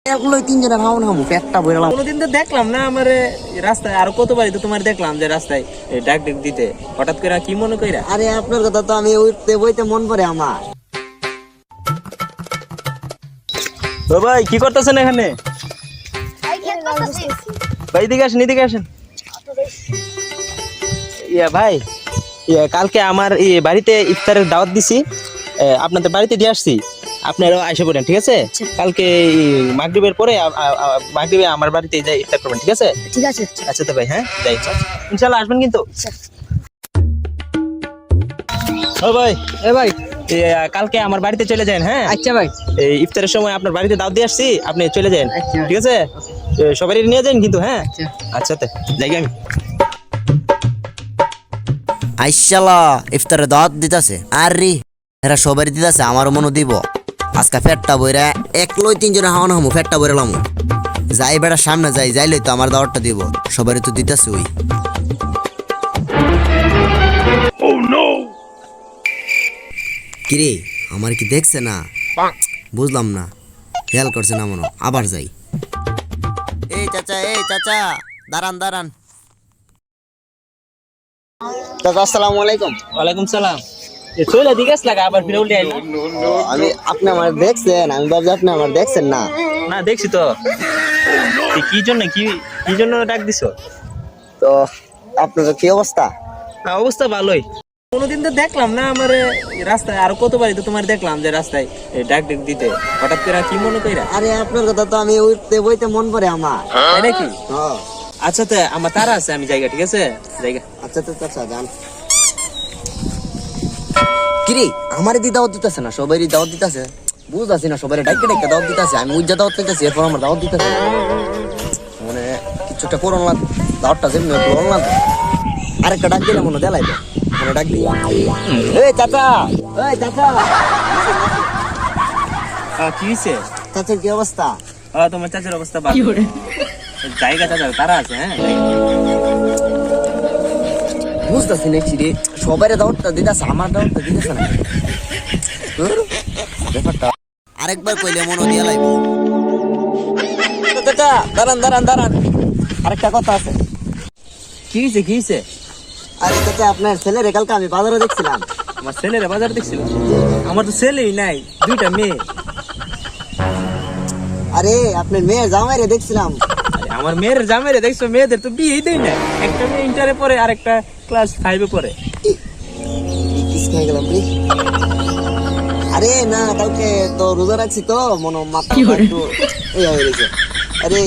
এগুলোই তিনজনে খাওয়ানো খামু পেটটা ভরলাম। কোনোদিন তো দেখলাম না আমার রাস্তায়, আর কতবারই তো তোমার দেখলাম যে রাস্তায় ডাক ডাক দিতে, হঠাৎ করে কি মনে কইরা? আরে আপনার কথা তো আমি উঠতে বইতে মন পড়ে আমার। ও ভাই কি করতেছেন এখানে? ভাই এদিকে আসেন, এদিকে আসেন। ইয়া ভাই, ইয়া কালকে আমার বাড়িতে ইফতারের দাওয়াত দিছি, আপনাদের বাড়িতে দিয়ে আসছি, আপনারাও আইসা পড়েন, ঠিক আছে? কালকে মাগরিবের পরে মাগরিবে আমার বাড়িতে যাই ইফতার করবেন, ঠিক আছে? ঠিক আছে। আচ্ছা তো ভাই, হ্যাঁ যাই, ইনশাআল্লাহ আসবেন কিন্তু। ও ভাই, এ ভাই, কালকে আমার বাড়িতে চলে যান, হ্যাঁ? আচ্ছা ভাই। এই ইফতারের সময় আপনার বাড়িতে দাওয়াত দিয়ে আসছি, আপনি চলে যান, আচ্ছা। ঠিক আছে? সবাই নিয়ে যান কিন্তু, হ্যাঁ? আচ্ছা তো যাই আমি। আইসালা ইফতারে দাওয়াত দিতাছে, আর রে এরা সবাই দিতাছে, আমারও মনে দিব। আজকে পেটটা বইরা একলই তিনজনে খাওয়ানো খামু, পেটটা বইরালাম। যাই বেড়া সামনে যাইলেই তো আমার দাওয়াতটা দিব, সবাই তো দিতাছে। ওই কিরে আমার কি দেখছে না? বুঝলাম না, খেয়াল করছে না মনে। আবার যাই। এই চাচা দাঁড়ান। চাচা আসসালামু আলাইকুম। ওয়ালাইকুম সালাম। চলে দিকে লাগা, আবার ফিরে উল্টে আইলো। আমি আপনি আমার দেখছেন? আমি ভাবছি আপনি আমার দেখছেন না। না দেখছি তো। কি জন্য ডাক দিছো? তো আপনার কি অবস্থা? না, অবস্থা ভালোই। কোনোদিন তো দেখলাম না আমার রাস্তায়, আর কতবারই তো তোমার দেখলাম যে রাস্তায় ডাক ডাক দিতে, হঠাৎ করে কি মনে কইরা? আরে আপনার কথা তো আমি উঠতে বইতে মন পড়ে আমার। তাই নাকি? হ্যাঁ। আচ্ছা তো আমার তারা আছে, আমি জায়গা, ঠিক আছে? জায়গা। আচ্ছা তো চাচা যান। কিরে আমারে দি দাওয়াত দিতেছে না, সবাই দাওয়াত দিতেছে। বুঝতেছি না, সবাই ডাইকে দাওয়াত দিতেছে, আমি উজ্জা দাওয়াত দিতেছি, এরপর আমার দাওয়াত দিতেছে। মানে কিছুটা করোন না, দাওয়াতটা যেমনি করোন না। আরেকটা ডাক দিলে মনে দেলাই তো, মনে ডাক দিই। এই চাচা। কি হয়েছে? চাচার কি অবস্থা? তোমার চাচার অবস্থা ভালো। জায়গা চাচা তারা আছে, হ্যাঁ? বুঝতেছি না কি রে, সবাই দাওয়াতটা দিতেছে, আমার দাওয়াতটা দিতেছে না। ব্যাপারটা আরেকবার কইলে মনে দিয়া লাইব। চাচা দাঁড়ান, আরেকটা কথা আছে। কি হয়েছে? আরে চাচা আপনার ছেলের কালকে আমি বাজারে দেখছিলাম। আমার ছেলেরা বাজার দেখছিল? আমার তো ছেলেই নাই, দুইটা মেয়ে। আরে আপনার মেয়ের জামাইরে দেখছিলাম। আমার মেয়ের জামাইরে দেখছো? মেয়েদের তো বিয়েই দেয় না। একটা মেয়ে ইন্টারে পড়ে, আর একটা ক্লাস 5-এ পড়ে। আরে না, কালকে তো রোজা রাখছি তো মনে মাথা একটু এই হয়ে গেছে। আরে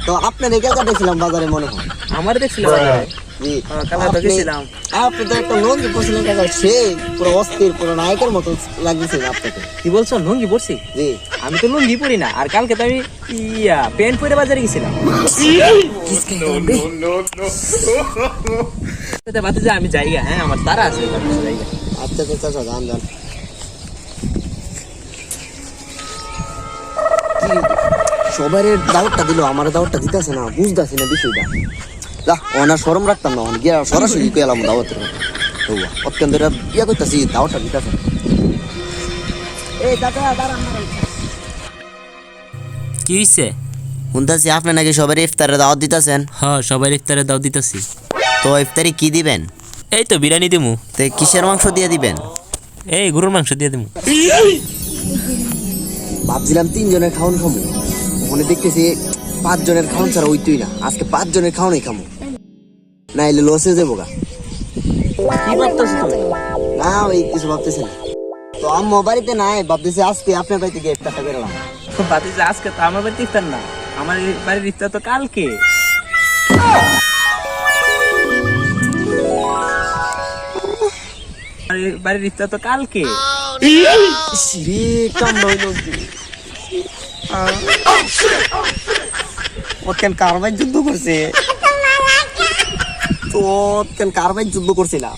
তো আপনার কালকে দেখছিলাম বাজারে, মনে হয় আমার দেখছিল বাজারে। জি, কালকে তো গেছিলাম। আপনি তো একটা লোন করছিলেন কাকা, সেই পুরো অস্থির, পুরো নায়কের মতো লাগছে আপনাকে। কি বলছো? লুঙ্গি পরছি? জি। আমি তো লুঙ্গি পরি না, আর কালকে তো আমি প্যান্ট পরে বাজারে গেছিলাম। আমি জায়গা, হ্যাঁ আমার তারা আছে জায়গা। আচ্ছা যান। সবার দাওয়াতটা দিল, আমার দাওয়াতটা দিতেছে না, বুঝতেছি না বিষয়টা। যা ওনার শরম রাখতাম না, গিয়া সরাসরি গেলাম দাওয়াতের অত্যন্ত ইয়া করতেছি, দাওয়াতটা দিতেছে। কি হইছে? শুনতেছি আপনি নাকি সবার ইফতারে দাওয়াত দিতেছেন। হ্যাঁ, সবাই ইফতারে দাও দিতেছি। তো ইফতারি কি দিবেন? এই তো বিরিয়ানি দিমু। তো কিসের মাংস দিয়ে দিবেন? এই গরুর মাংস দিয়ে দিমু। ভাবছিলাম 3 জনের খাওয়ান খামু, মনে দেখতেছি 5 জনের খাওয়ান ছাড়া হইতই না। আজকে 5 জনের খাওয়ানই খামু, না এলে লসে যাবো গা। কি ভাবতেছো তুমি? না ওই কিছু ভাবতেছি না। তো আম্মু বাড়িতে নাই, ভাবতেছি আজকে আপনার বাড়িতে গিয়ে ইফতারটা করলাম। বাতিজা আজকে তো আমার বাড়িতে ইফতার না, আমার বাড়ির ইফতার তো কালকে। বাড়ির ইফতার তো কালকে। রে কামড় হইল কি? ওকেন কারবাই যুদ্ধ করছে তো, ওকেন কারবাই যুদ্ধ করছিলাম।